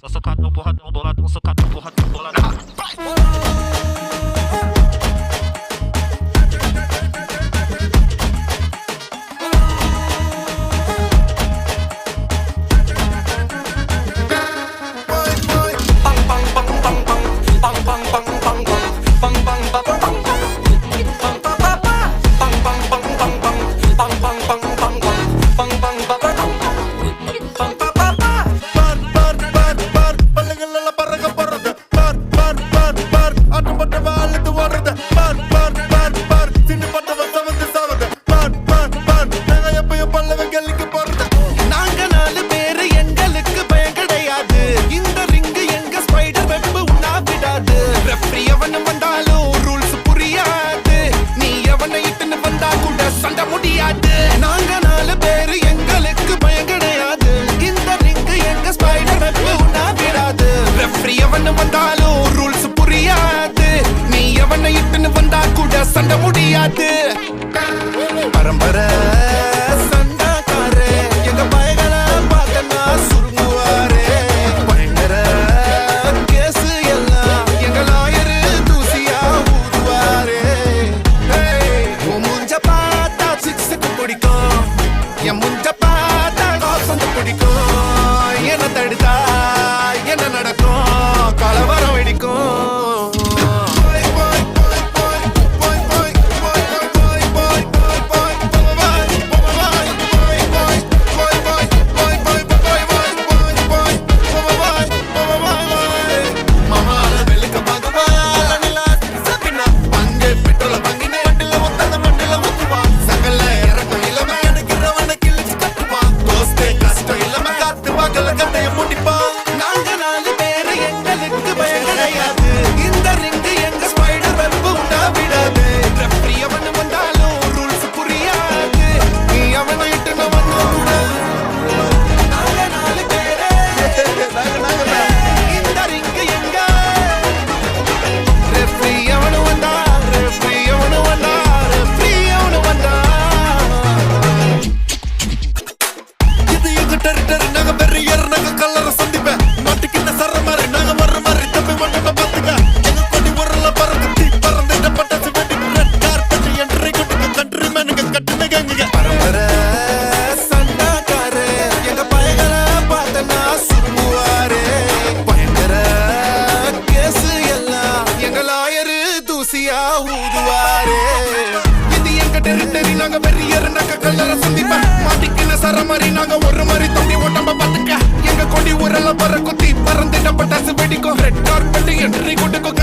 Socadão, porradão, boladão, socadão, porradão, boladão. சண்டை முடியாது பரம்பர சண்டாக்காரே எங்க பயங்களை பார்த்தனா சுருங்குவாரே பயங்கர கேசு எல்லாம் எங்க லாயரு தூசியா ஊதுவாரே முஞ்ச பார்த்தா சிக்ஸுக்கு பிடிக்கும் என் முஞ்ச பார்த்தா காசு பிடிக்கும் என்ன தடுத்தா என்ன நடக்கும் கலவரம் வெடிக்கும் ஊதுவாரே இது எங்க டெரிட்டரி நாங்க வெறியர் நாங்க கல்லற சந்திப்ப மாட்டிக்கின சர மாதிரி நாங்க ஒரு மாதிரி தொண்டி ஓட்டம்ப பாத்துக்க எங்க கொடி உரல பற குத்தி பறந்துட்ட பட்டாசு வெடிக்கும் ரெட் கார்பெட் என்ட்ரி கொடுக்கும்